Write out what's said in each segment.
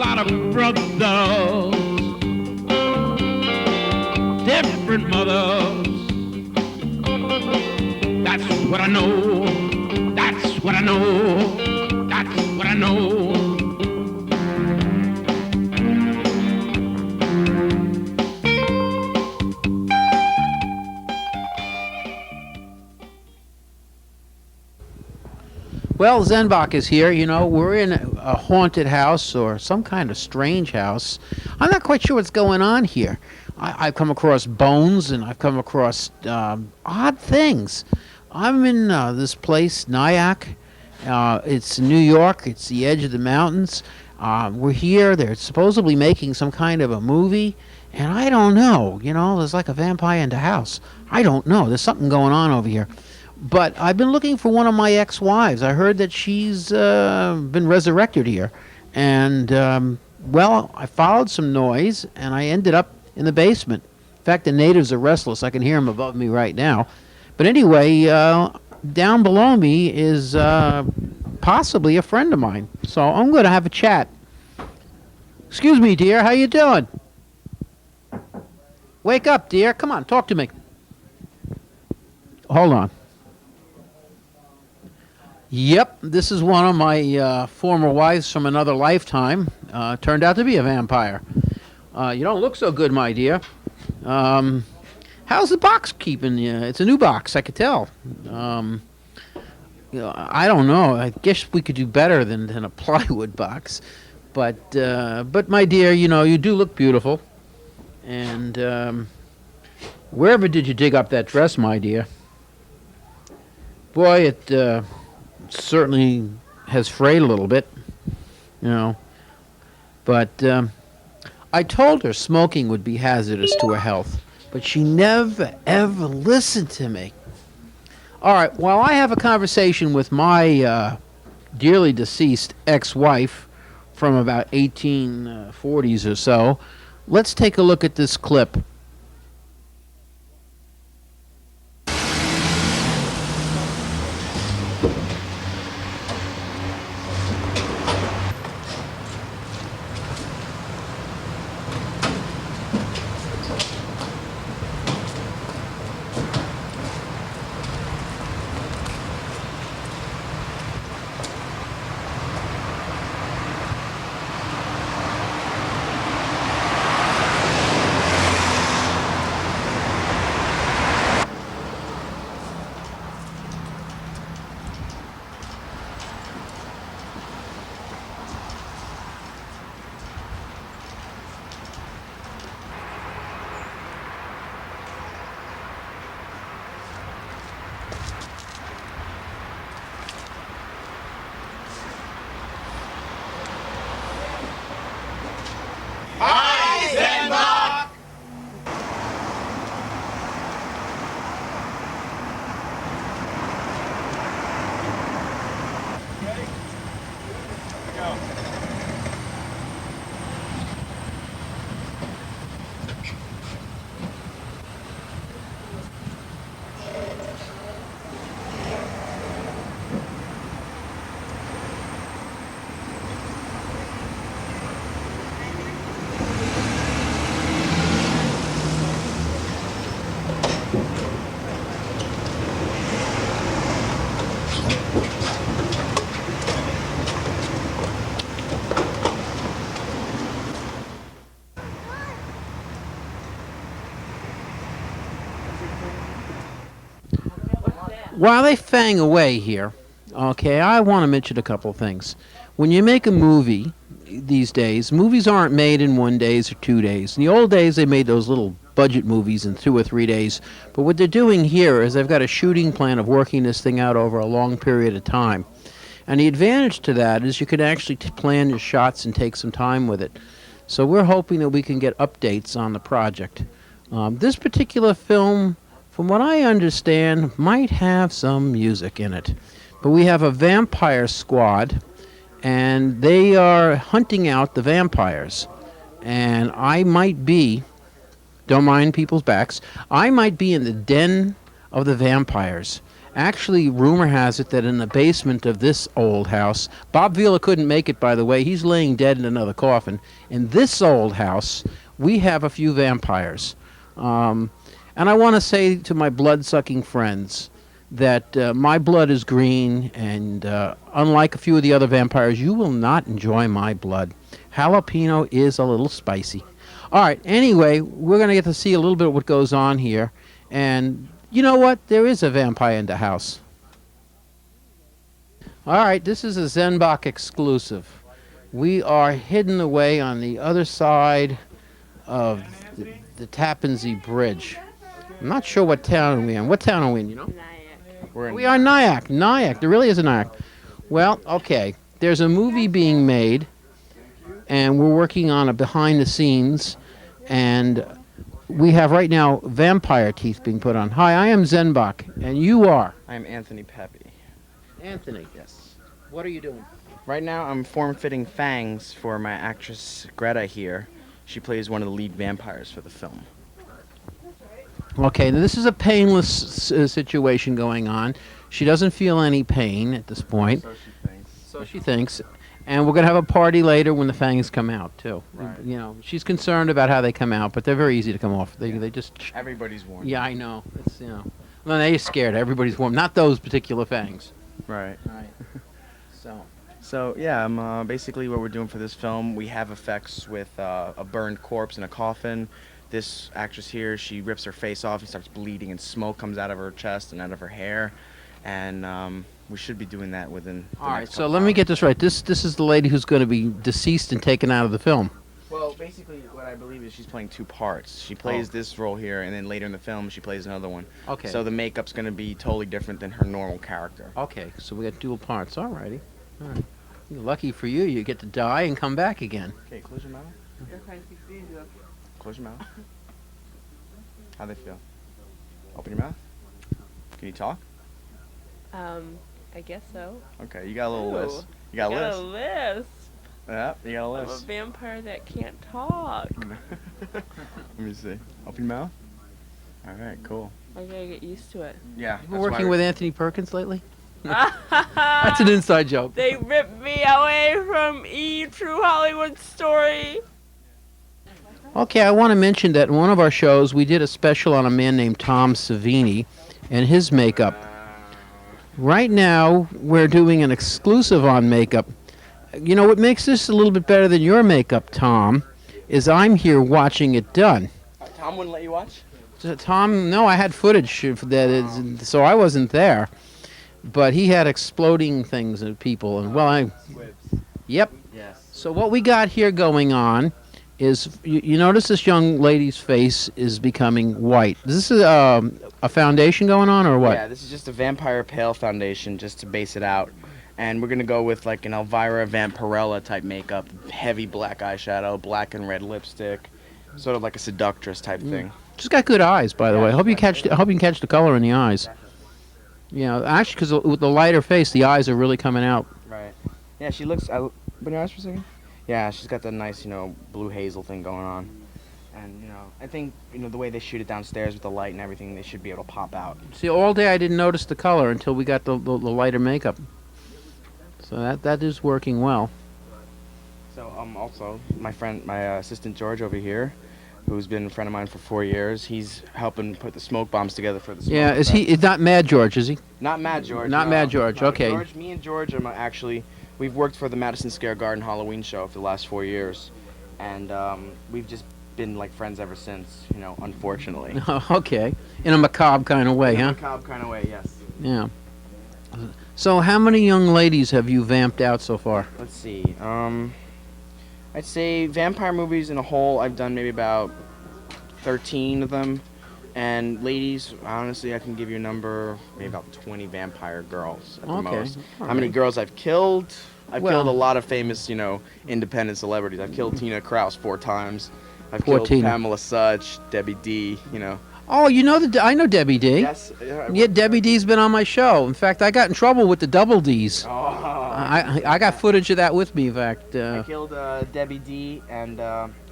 lot of brothers, different mothers. That's what I know. That's what I know. That's what I know. Well, Zenbach is here. You know, we're in a haunted house or some kind of strange house. I'm not quite sure what's going on here. I've come across bones and I've come across odd things. I'm in this place, Nyack. It's New York. It's the edge of the mountains. We're here. They're supposedly making some kind of a movie. And I don't know. You know, there's like a vampire in the house. I don't know. There's something going on over here. But I've been looking for one of my ex-wives. I heard that she's been resurrected here. And, well, I followed some noise, and I ended up in the basement. In fact, the natives are restless. I can hear them above me right now. But anyway, down below me is possibly a friend of mine. So I'm going to have a chat. Excuse me, dear. How you doing? Wake up, dear. Come on, talk to me. Hold on. Yep, this is one of my former wives from another lifetime. Turned out to be a vampire. You don't look so good, my dear. How's the box keeping you? It's a new box, I could tell. You know, I don't know. I guess we could do better than a plywood box. But my dear, you know, you do look beautiful. And wherever did you dig up that dress, my dear? Boy, it certainly has frayed a little bit, you know. But I told her smoking would be hazardous to her health, but she never, ever listened to me. All right, while I have a conversation with my dearly deceased ex-wife from about 1840s or so, let's take a look at this clip. While they fang away here, okay, I want to mention a couple of things. When you make a movie these days, movies aren't made in 1 day or 2 days. In the old days, they made those little budget movies in 2 or 3 days. But what they're doing here is they've got a shooting plan of working this thing out over a long period of time. And the advantage to that is you can actually plan your shots and take some time with it. So we're hoping that we can get updates on the project. This particular film, from what I understand, might have some music in it. But we have a vampire squad, and they are hunting out the vampires. And I might be, don't mind people's backs, I might be in the den of the vampires. Actually, rumor has it that in the basement of this old house, Bob Vila couldn't make it, by the way. He's laying dead in another coffin. In this old house, we have a few vampires. Um, and I want to say to my blood-sucking friends that my blood is green, and unlike a few of the other vampires, you will not enjoy my blood. Jalapeno is a little spicy. All right, anyway, we're going to get to see a little bit of what goes on here. And you know what? There is a vampire in the house. All right, this is a Zenbach exclusive. We are hidden away on the other side of the Tappan Zee Bridge. I'm not sure what town we're in. What town are we in, you know? We're in We are Nyack. Nyack. There really is a Nyack. Well, okay. There's a movie being made, and we're working on a behind the scenes, and we have right now vampire teeth being put on. Hi, I am Zenbach, and you are? I'm Anthony Peppe. Anthony. Yes. What are you doing? Right now, I'm form-fitting fangs for my actress Greta here. She plays one of the lead vampires for the film. Okay, now this is a painless situation going on. She doesn't feel any pain at this point. So she thinks. So she thinks. And we're going to have a party later when the fangs come out, too. Right. You know, she's concerned about how they come out, but they're very easy to come off. They just... Everybody's warned. Yeah, I know. It's, you know... Well, they're scared. Everybody's warm. Not those particular fangs. Right. Right. So... So yeah, basically what we're doing for this film, we have effects with a burned corpse in a coffin. This actress here, she rips her face off and starts bleeding, and smoke comes out of her chest and out of her hair, and we should be doing that within. All right. So let me get this right. This is the lady who's going to be deceased and taken out of the film. Well, basically, what I believe is she's playing two parts. She plays this role here, and then later in the film, she plays another one. Okay. So the makeup's going to be totally different than her normal character. Okay. So we got dual parts. All righty. All right. Lucky for you, you get to die and come back again. Okay, close your mouth. Close your mouth. How they feel? Open your mouth. Can you talk? I guess so. Okay, you got a little Ooh, list. You got a got list. a list. Yeah, you got a I'm a list. vampire that can't talk. Let me see. Open your mouth. All right, cool. I gotta get used to it. Yeah. You been working with Anthony Perkins lately? That's That's an inside joke. They ripped me away from True Hollywood Story. Okay, I want to mention that in one of our shows, we did a special on a man named Tom Savini and his makeup. Right now, we're doing an exclusive on makeup. You know, what makes this a little bit better than your makeup, Tom, is I'm here watching it done. Tom wouldn't let you watch? So, Tom, no, I had footage of that, so I wasn't there. But he had exploding things and people, and yep. Yes. So what we got here going on is, you notice this young lady's face is becoming white. Is this a foundation going on, or what? Yeah, this is just a Vampire Pale foundation, just to base it out. And we're going to go with like an Elvira Vampirella type makeup, heavy black eyeshadow, black and red lipstick, sort of like a seductress type thing. She's got good eyes, by the Yeah, way. I hope you she's got catch the color in the eyes. Yeah, actually, because with the lighter face, the eyes are really coming out. Right. Yeah, she looks... Open your eyes for a second. Yeah, she's got that nice, blue hazel thing going on. And, I think, the way they shoot it downstairs with the light and everything, they should be able to pop out. See, all day I didn't notice the color until we got the lighter makeup. So that is working well. So, also, my assistant George over here, who's been a friend of mine for 4 years, he's helping put the smoke bombs together for the smoke. Yeah, is not Mad George, is he? Not Mad George. Not no. Mad George, No, okay. Me and George are actually, we've worked for the Madison Square Garden Halloween show for the last 4 years. And we've just been like friends ever since, unfortunately. Okay. In a macabre kind of way, In a huh? macabre kind of way, yes. Yeah. So how many young ladies have you vamped out so far? Let's see. I'd say vampire movies in a whole, I've done maybe about 13 of them. And ladies, honestly, I can give you a number, maybe about 20 vampire girls at the most. All How many right. girls I've killed? I've Well- killed a lot of famous, independent celebrities. I've killed Tina Kraus 4 times. I've Poor killed Tina. Pamela Sudge, Debbie D, Oh, I know Debbie D. Yes. Yeah, Debbie D's been on my show. In fact, I got in trouble with the double D's. Oh. I got footage of that with me, in fact. I killed Debbie D and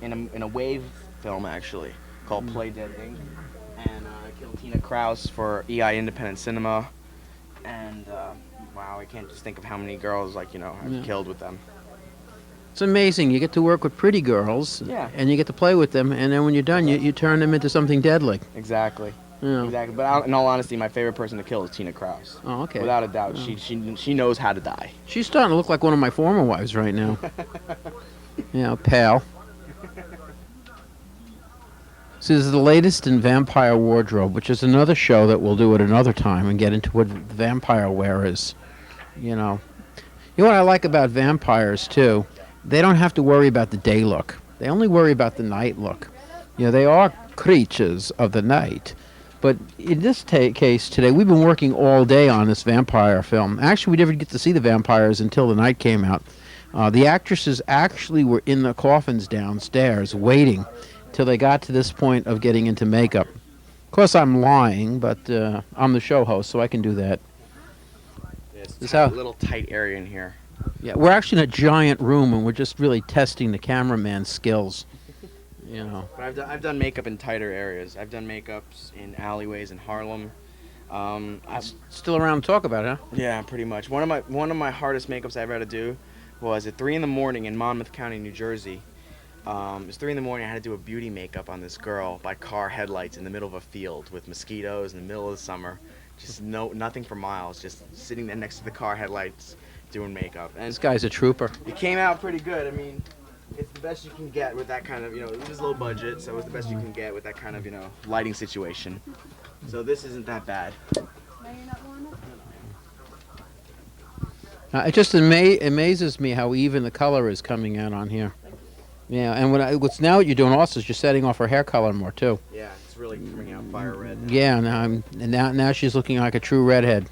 in a wave film actually called Play Dead Inc. And I killed Tina Kraus for EI Independent Cinema. And wow, I can't just think of how many girls I've Yeah. killed with them. It's amazing. You get to work with pretty girls, Yeah. and you get to play with them, and then when you're done, you turn them into something deadly. Exactly. Yeah. Exactly. But in all honesty, my favorite person to kill is Tina Kraus. Oh, okay. Without a doubt, Oh. she knows how to die. She's starting to look like one of my former wives right now. Yeah, pal. So this is the latest in Vampire Wardrobe, which is another show that we'll do at another time and get into what vampire wear is. You know. You know what I like about vampires, too? They don't have to worry about the day look. They only worry about the night look. You know, they are creatures of the night. But in this case today, we've been working all day on this vampire film. Actually, we didn't get to see the vampires until the night came out. The actresses actually were in the coffins downstairs waiting till they got to this point of getting into makeup. Of course, I'm lying, but I'm the show host, so I can do that. It's a little tight area in here. Yeah, we're actually in a giant room, and we're just really testing the cameraman's skills. You know. But I've done makeup in tighter areas. I've done makeups in alleyways in Harlem. Still around to talk about it, huh? Yeah, pretty much. One of my hardest makeups I ever had to do was at 3 in the morning in Monmouth County, New Jersey. It was 3 in the morning. I had to do a beauty makeup on this girl by car headlights in the middle of a field with mosquitoes in the middle of the summer. Just nothing for miles. Just sitting there next to the car headlights doing makeup. And This guy's a trooper. it came out pretty good. I mean, it's the best you can get with that kind of, it was low budget, so it was the best you can get with that kind of, lighting situation. So this isn't that bad. It just amazes me how even the color is coming out on here. Yeah, and what's now what you're doing also is you're setting off her hair color more too. Yeah, it's really coming out fire red. Yeah, now she's looking like a true redhead.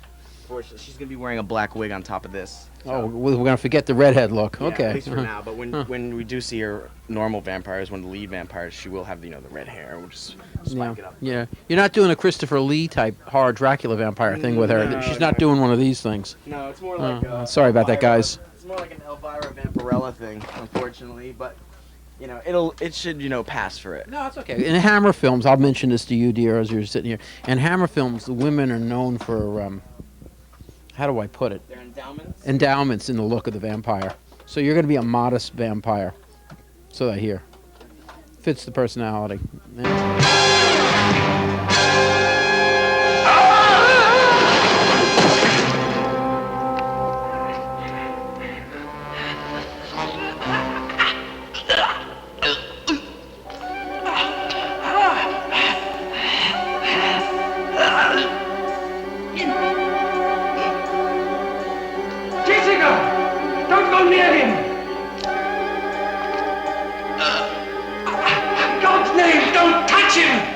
Fortunately, she's gonna be wearing a black wig on top of this. Oh, we're gonna forget the redhead look. Yeah, Okay. at least for now. But when we do see her normal vampires, one of the lead vampires, she will have the red hair. We'll just spike it up. Yeah, you're not doing a Christopher Lee type horror Dracula vampire thing with her. No, She's not doing one of these things. No, it's more like. Sorry about that, guys. It's more like an Elvira Vampirella thing, unfortunately. But it should pass for it. No, it's okay. In Hammer films, I'll mention this to you, dear, as you're sitting here. In Hammer films, the women are known for how do I put it? Their endowments. Endowments in the look of the vampire. So you're going to be a modest vampire. So I hear. Fits the personality. Jessica! Don't go near him! In God's name, don't touch him!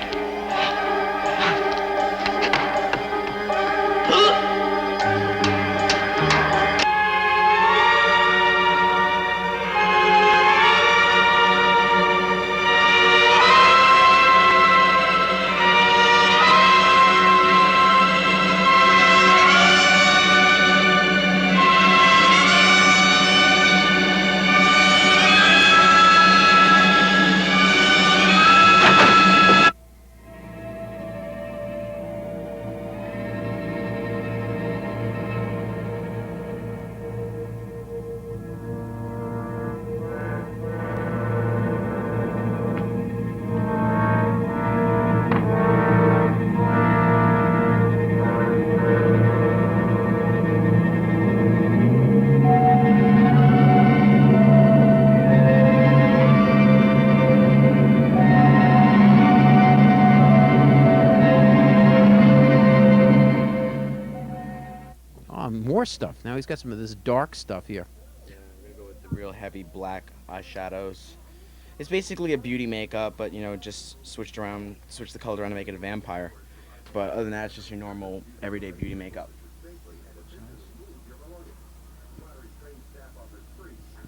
More stuff. Now he's got some of this dark stuff here. Yeah, I'm gonna go with the real heavy black eyeshadows. It's basically a beauty makeup, but just switch the color around to make it a vampire. But other than that, it's just your normal everyday beauty makeup.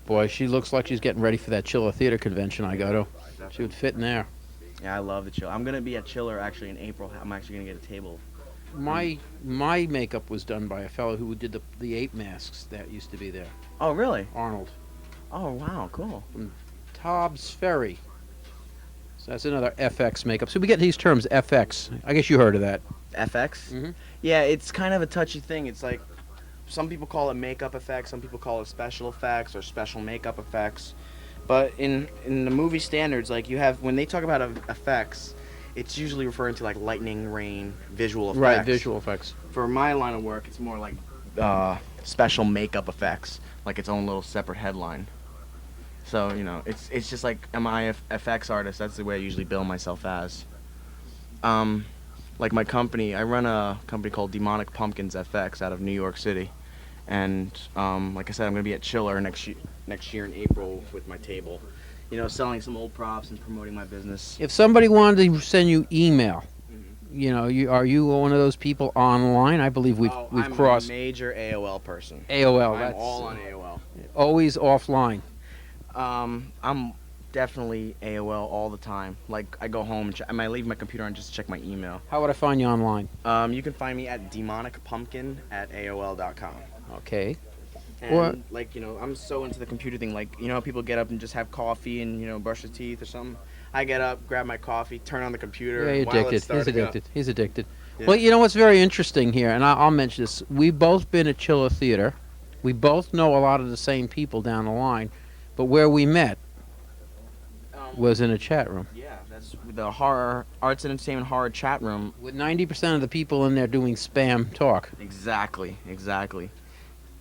Boy, she looks like she's getting ready for that Chiller Theater convention I go to. She would fit in there. Yeah, I love the Chill. I'm gonna be at Chiller actually in April. I'm actually gonna get a table. My makeup was done by a fellow who did the ape masks that used to be there. Oh, really? Arnold. Oh, wow, cool. From Tobbs Ferry. So That's another FX makeup. So we get these terms FX. I guess you heard of that. FX? Mhm. Yeah, it's kind of a touchy thing. It's like some people call it makeup effects, some people call it special effects or special makeup effects. But in the movie standards, like you have when they talk about effects, it's usually referring to like lightning, rain, visual effects. Right, visual effects. For my line of work, it's more like special makeup effects, like its own little separate headline. So you know, it's just like am I a FX artist? That's the way I usually bill myself as. Like my company, I run a company called Demonic Pumpkins FX out of New York City, and like I said, I'm gonna be at Chiller next year in April with my table, you know, selling some old props and promoting my business. If somebody wanted to send you email, you know, are you one of those people online? I believe we've I'm crossed a major AOL person. AOL. I'm That's all on AOL. always offline. I'm definitely AOL all the time. Like I go home and I might leave my computer on just to check my email. How would I find you online? You can find me at demonicpumpkin@aol.com. Okay. And Or- like, you know, I'm so into the computer thing. Like, you know, people get up and just have coffee and, you know, brush their teeth or something. I get up, grab my coffee, turn on the computer. Yeah, he's while it's addicted. He's starting up. addicted. He's addicted. Yeah. Well, you know what's very interesting here, and I'll mention this. We've both been at Chiller Theater. We both know a lot of the same people down the line, but where we met was in a chat room. Yeah, that's the horror, arts and entertainment horror chat room. With 90% of the people in there doing spam talk. Exactly.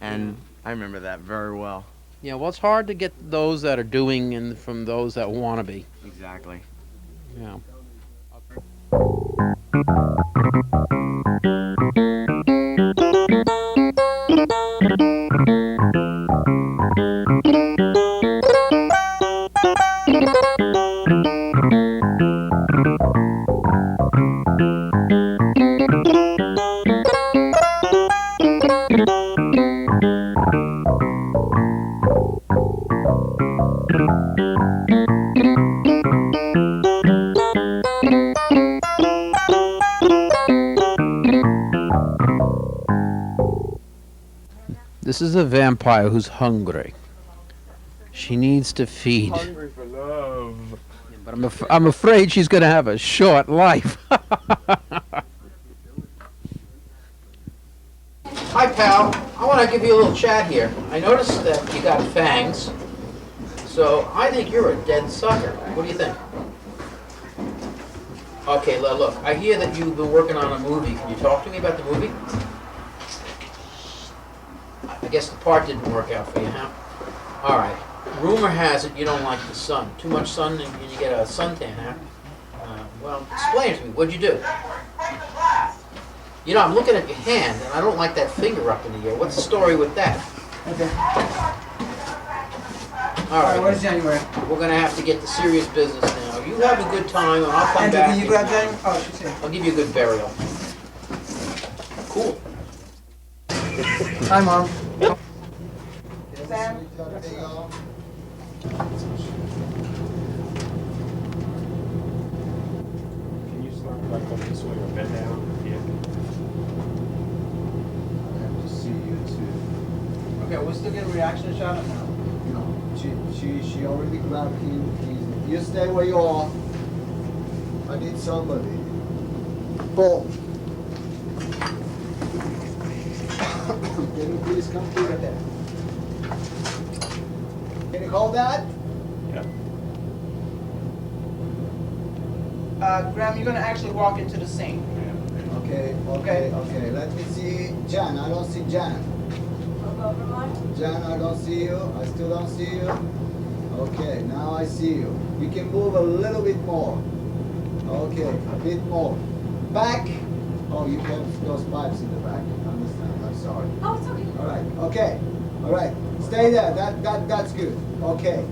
And I remember that very well. Yeah, well, it's hard to get those that are doing and from those that want to be. Exactly. Yeah. This is a vampire who's hungry. She needs to feed. Hungry for love. But I'm afraid she's going to have a short life. Hi, pal. I want to give you a little chat here. I noticed that you got fangs, so I think you're a dead sucker. What do you think? Okay, look, I hear that you've been working on a movie. Can you talk to me about the movie? I guess the part didn't work out for you, huh? All right. Rumor has it you don't like the sun. Too much sun and you get a suntan, huh? Well, explain it to me. What'd you do? You know, I'm looking at your hand, and I don't like that finger up in the air. What's the story with that? Okay. All right. Where's January? We're going to have to get to serious business now. You have a good time, and I'll come Andrew, back. can you grab January? Oh, she's here. I'll give you a good burial. Cool. Hi, Mom. Sam? Can you start like on this way or bend down? Yeah. I have to see you too. Okay, we'll still get a reaction shot or no? No, she already grabbed him. You stay where you are. I need somebody. Boom. Can you please come here there? Can you hold that? Yeah. Graham, you're gonna actually walk into the scene. Okay. Let me see Jan. I don't see Jan. Jan, I don't see you. I still don't see you. Okay, now I see you. You can move a little bit more. Okay, a bit more. Back. Oh, you have those pipes in the back. I understand. I'm sorry. Oh, it's okay. All right. Okay. All right. Stay there. That's good. Okay.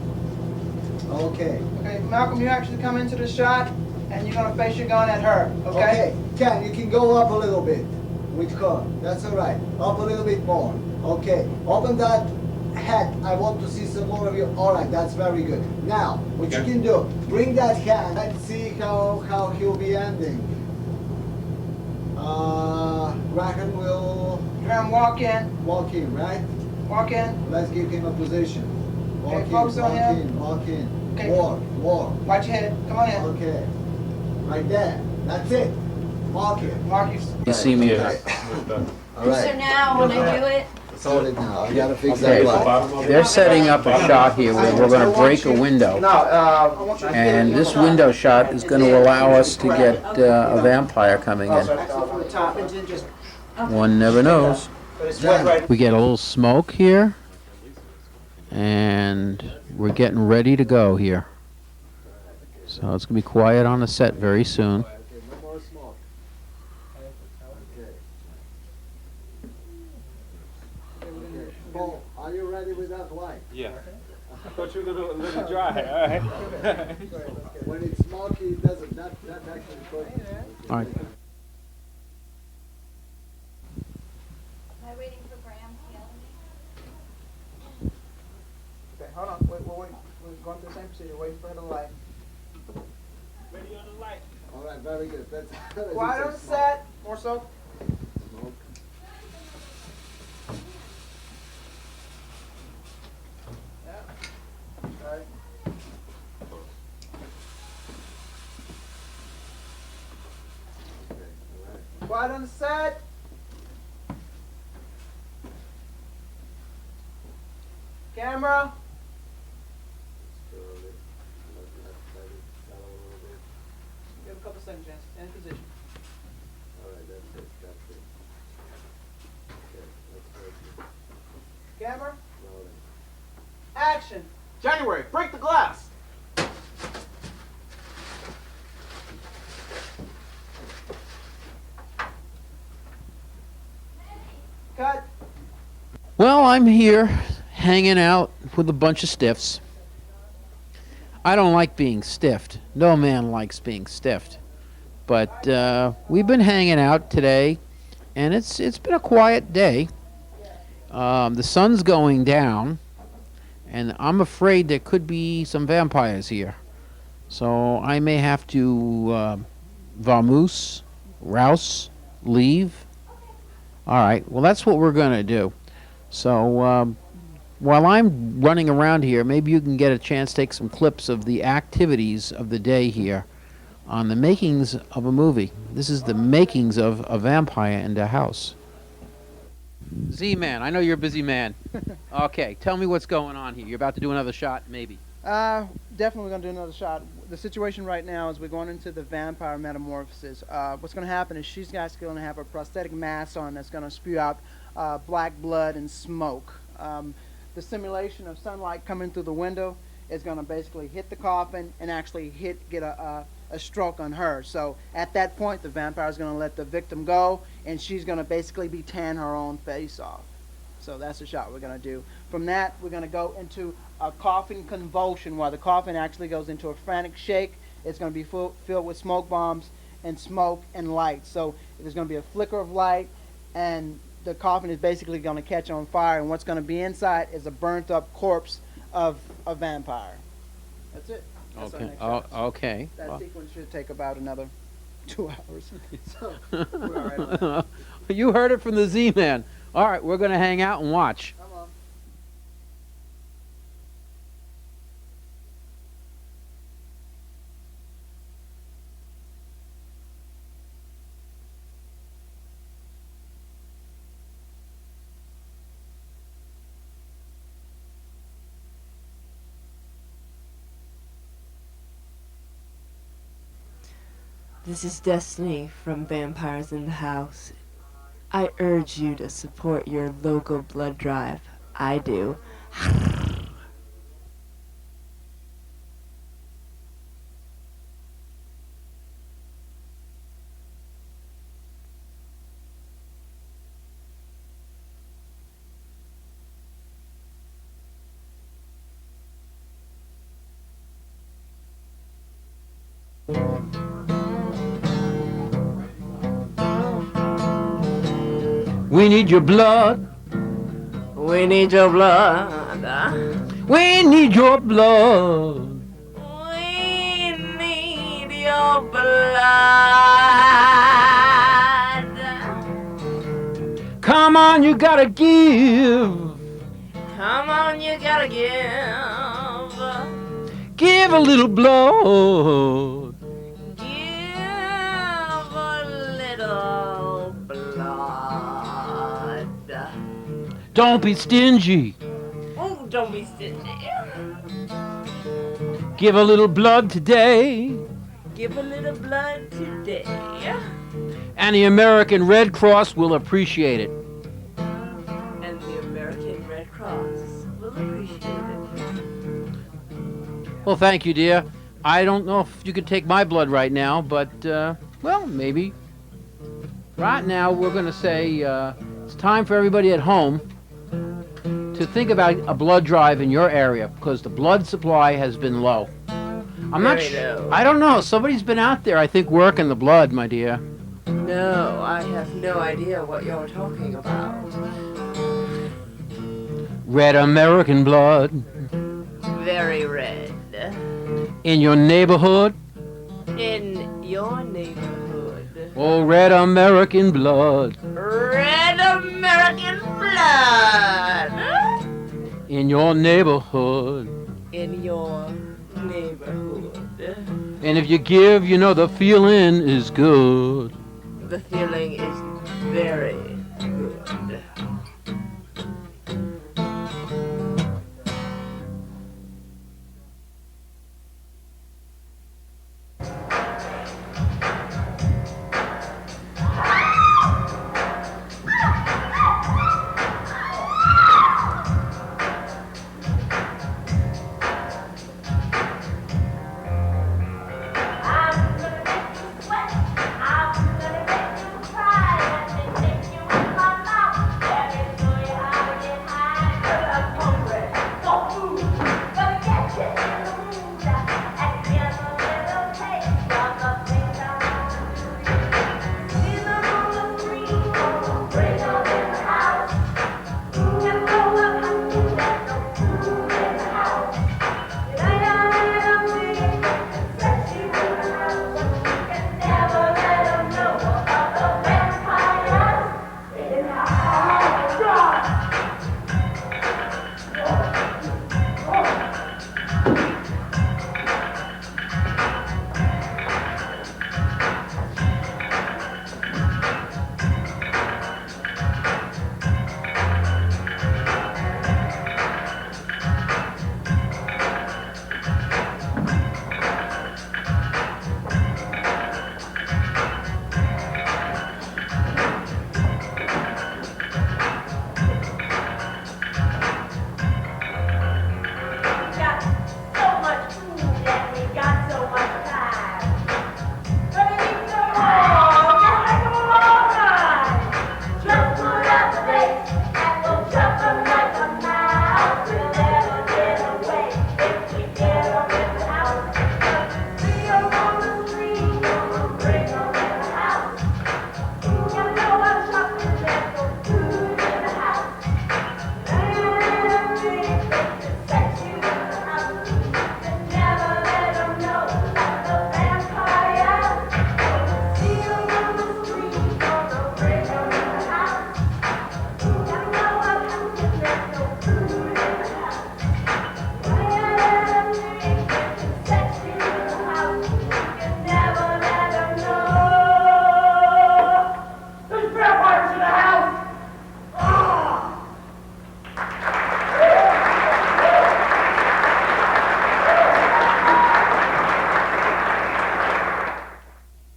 Okay. Okay, Malcolm, you actually come into the shot, and you're gonna face your gun at her. Okay? Ken, you can go up a little bit with her. That's all right. Up a little bit more. Okay. Open that head. I want to see some more of you. All right. That's very good. Now, what you can do, bring that hand. Let's see how he'll be ending. Graham will Graham, walk in. walk in, right? Walk in. Let's give him a position. Walk focus in, on walk him. in, walk in. Okay. Walk. Watch your head. Come on in. Okay. Right there. That's it. Mark it. Mark you. You see me? Okay. All So right. now when I do it, Hold it now. I gotta fix Okay. that light. They're setting up a shot here where we're going to break a window. And this window shot is going to allow us to get a vampire coming in. From the top and then just. One never knows. John, We get a little smoke here. And we're getting ready to go here. So it's going to be quiet on the set very soon. okay, no more smoke. Okay. Okay. Paul, are you ready with that light? Yeah. I thought you were a little dry. All right. When it's smoky, it doesn't. That actually causes. All right. am I waiting for Graham to yell at me? Okay, hold on. Wait. We're going through the same procedure. Wait for the light. Ready on the light. All right, very good. That's Quiet on the set. More so. Smoke. All right. Okay, all right. Quiet on the set. Camera. Slowly. Let it settle a little bit. Give a couple seconds, chance. In position. All right, that's it. Okay, let's go. Camera. Rolling. Action. January, break the glass. Cut. Well, I'm here hanging out with a bunch of stiffs. I don't like being stiffed. No man likes being stiffed. But we've been hanging out today, and it's been a quiet day. The sun's going down, and I'm afraid there could be some vampires here. So I may have to vamoose, rouse, leave. All right, well, that's what we're going to do. So while I'm running around here, maybe you can get a chance to take some clips of the activities of the day here on the makings of a movie. This is the makings of a vampire in the house. Z-Man, I know you're a busy man. Okay, tell me what's going on here. You're about to do another shot, maybe. Definitely going to do another shot. The situation right now is we're going into the vampire metamorphosis. What's going to happen is she's going to have a prosthetic mask on that's going to spew out black blood and smoke. The simulation of sunlight coming through the window is going to basically hit the coffin and actually get a stroke on her. So at that point, the vampire is going to let the victim go, and she's going to basically be tan her own face off. So that's the shot we're going to do. From that, we're going to go into a coffin convulsion, where the coffin actually goes into a frantic shake. It's going to be filled with smoke bombs and smoke and light. So there's going to be a flicker of light, and the coffin is basically going to catch on fire, and what's going to be inside is a burnt up corpse of a vampire. That's it. That's our Okay. next shot. Okay. That sequence should take about another 2 hours. So we're all right on that. You heard it from the Z-Man. All right, we're going to hang out and watch. Come on. This is Destiny from Vampires in the House. I urge you to support your local blood drive. I do. We need your blood. We need your blood. We need your blood. We need your blood. Come on, you gotta give. Come on, you gotta give. Give a little blood. Give a little blood. Don't be stingy. Oh, don't be stingy. Give a little blood today. Give a little blood today. And the American Red Cross will appreciate it. And the American Red Cross will appreciate it. Well, thank you, dear. I don't know if you could take my blood right now, but, well, maybe. Right now, we're going to say it's time for everybody at home to think about a blood drive in your area because the blood supply has been low. I'm not Very low. I don't know. Somebody's been out there, I think, working the blood, my dear. No, I have no idea what you're talking about. Red American blood Very red. in your neighborhood. In your neighborhood. Oh, red American blood Red American blood. in your neighborhood. In your neighborhood. And if you give, you know the feeling is good. The feeling